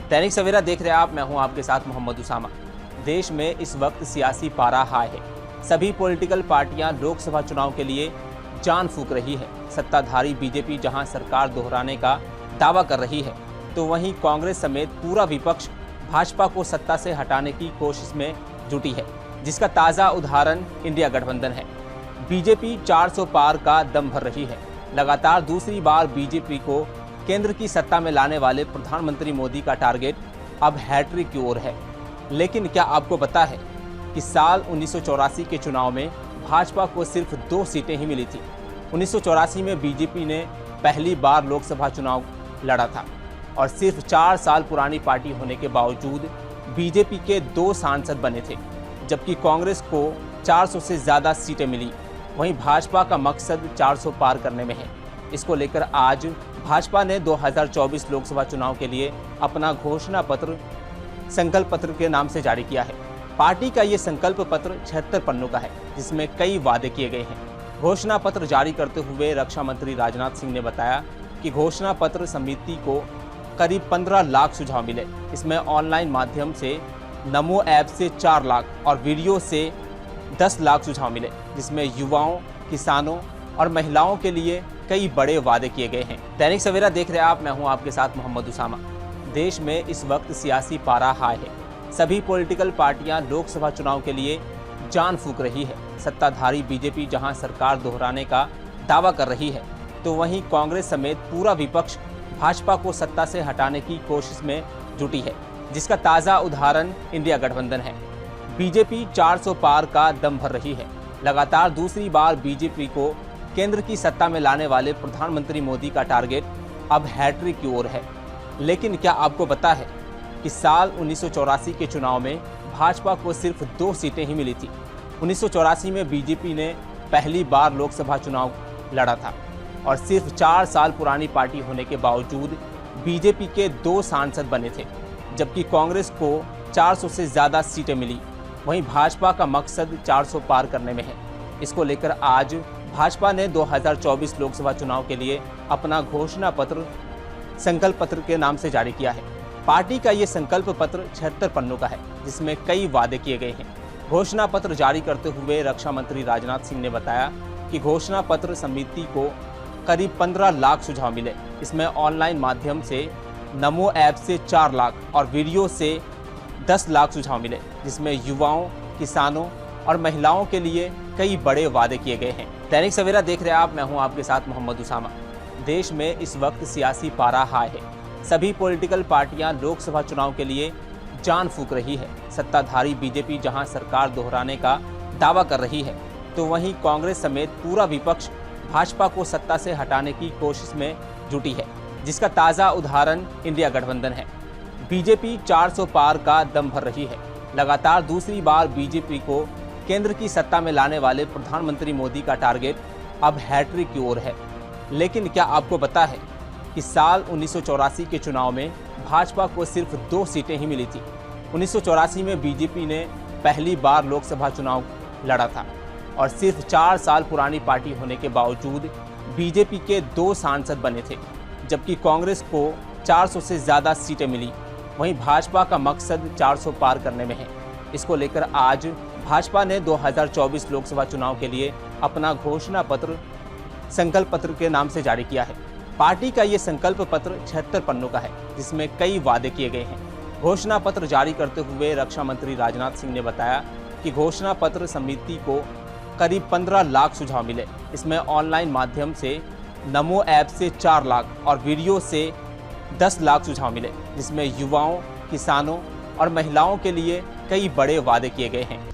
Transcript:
दैनिक सवेरा देख रहे हैं आप, मैं हूं आपके साथ मोहम्मद उसामा। देश में इस वक्त सियासी पारा हाई है। सभी पॉलिटिकल पार्टियां लोकसभा चुनाव के लिए जान फूंक रही है। सत्ताधारी बीजेपी जहां सरकार दोहराने का दावा कर रही है, तो वहीं कांग्रेस समेत पूरा विपक्ष भाजपा को सत्ता से हटाने की कोशिश में जुटी है, जिसका ताज़ा उदाहरण इंडिया गठबंधन है। बीजेपी 400 पार का दम भर रही है। लगातार दूसरी बार बीजेपी को केंद्र की सत्ता में लाने वाले प्रधानमंत्री मोदी का टारगेट अब हैट्रिक की ओर है। लेकिन क्या आपको पता है कि साल 1984 के चुनाव में भाजपा को सिर्फ 2 सीटें ही मिली थी। 1984 में बीजेपी ने पहली बार लोकसभा चुनाव लड़ा था और सिर्फ 4 साल पुरानी पार्टी होने के बावजूद बीजेपी के 2 सांसद बने थे, जबकि कांग्रेस को 400 से ज़्यादा सीटें मिली। वहीं भाजपा का मकसद 400 पार करने में है। इसको लेकर आज भाजपा ने 2024 लोकसभा चुनाव के लिए अपना घोषणा पत्र संकल्प पत्र के नाम से जारी किया है। पार्टी का ये संकल्प पत्र 76 पन्नों का है, जिसमें कई वादे किए गए हैं। घोषणा पत्र जारी करते हुए रक्षा मंत्री राजनाथ सिंह ने बताया कि घोषणा पत्र समिति को करीब 15 लाख सुझाव मिले। इसमें ऑनलाइन माध्यम से नमो ऐप से 4 लाख और वीडियो से 10 लाख सुझाव मिले, जिसमें युवाओं, किसानों और महिलाओं के लिए कई बड़े वादे किए गए हैं। दैनिक सवेरा देख रहे हैं आप, मैं हूं आपके साथ मोहम्मद उसामा। देश में इस वक्त सियासी पारा हाई है। सभी पॉलिटिकल पार्टियां लोकसभा चुनाव के लिए जान फूंक रही है। सत्ताधारी बीजेपी जहां सरकार दोहराने का दावा कर रही है, तो वहीं कांग्रेस समेत पूरा विपक्ष भाजपा को सत्ता से हटाने की कोशिश में जुटी है, जिसका ताज़ा उदाहरण इंडिया गठबंधन है। बीजेपी 400 पार का दम भर रही है। लगातार दूसरी बार बीजेपी को केंद्र की सत्ता में लाने वाले प्रधानमंत्री मोदी का टारगेट अब हैट्रिक की ओर है। लेकिन क्या आपको पता है कि साल 1984 के चुनाव में भाजपा को सिर्फ 2 सीटें ही मिली थी। 1984 में बीजेपी ने पहली बार लोकसभा चुनाव लड़ा था और सिर्फ 4 साल पुरानी पार्टी होने के बावजूद बीजेपी के 2 सांसद बने थे, जबकि कांग्रेस को 400 से ज़्यादा सीटें मिली। वहीं भाजपा का मकसद 400 पार करने में है। इसको लेकर आज भाजपा ने 2024 लोकसभा चुनाव के लिए अपना घोषणा पत्र संकल्प पत्र के नाम से जारी किया है। पार्टी का ये संकल्प पत्र 76 पन्नों का है, जिसमें कई वादे किए गए हैं। घोषणा पत्र जारी करते हुए रक्षा मंत्री राजनाथ सिंह ने बताया कि घोषणा पत्र समिति को करीब 15 लाख सुझाव मिले। इसमें ऑनलाइन माध्यम से नमो ऐप से 4 लाख और वीडियो से 10 लाख सुझाव मिले, जिसमें युवाओं, किसानों और महिलाओं के लिए कई बड़े वादे किए गए हैं। दैनिक सवेरा देख रहे हैं आप, मैं हूं आपके साथ मोहम्मद उसामा। देश में इस वक्त सियासी पारा हाई है। सभी पॉलिटिकल पार्टियां लोकसभा चुनाव के लिए जान फूंक रही है। सत्ताधारी बीजेपी जहां सरकार दोहराने का दावा कर रही है, तो वहीं कांग्रेस समेत पूरा विपक्ष भाजपा को सत्ता से हटाने की कोशिश में जुटी है, जिसका ताज़ा उदाहरण इंडिया गठबंधन है। बीजेपी 400 पार का दम भर रही है। लगातार दूसरी बार बीजेपी को केंद्र की सत्ता में लाने वाले प्रधानमंत्री मोदी का टारगेट अब हैट्रिक की ओर है। लेकिन क्या आपको पता है कि साल 1984 के चुनाव में भाजपा को सिर्फ 2 सीटें ही मिली थी। 1984 में बीजेपी ने पहली बार लोकसभा चुनाव लड़ा था और सिर्फ 4 साल पुरानी पार्टी होने के बावजूद बीजेपी के 2 सांसद बने थे, जबकि कांग्रेस को 400 से ज़्यादा सीटें मिली। वहीं भाजपा का मकसद 400 पार करने में है। इसको लेकर आज भाजपा ने 2024 लोकसभा चुनाव के लिए अपना घोषणा पत्र संकल्प पत्र के नाम से जारी किया है। पार्टी का ये संकल्प पत्र 76 पन्नों का है, जिसमें कई वादे किए गए हैं। घोषणा पत्र जारी करते हुए रक्षा मंत्री राजनाथ सिंह ने बताया कि घोषणा पत्र समिति को करीब 15 लाख सुझाव मिले। इसमें ऑनलाइन माध्यम से नमो ऐप से 4 लाख और वीडियो से 10 लाख सुझाव मिले, जिसमें युवाओं, किसानों और महिलाओं के लिए कई बड़े वादे किए गए हैं।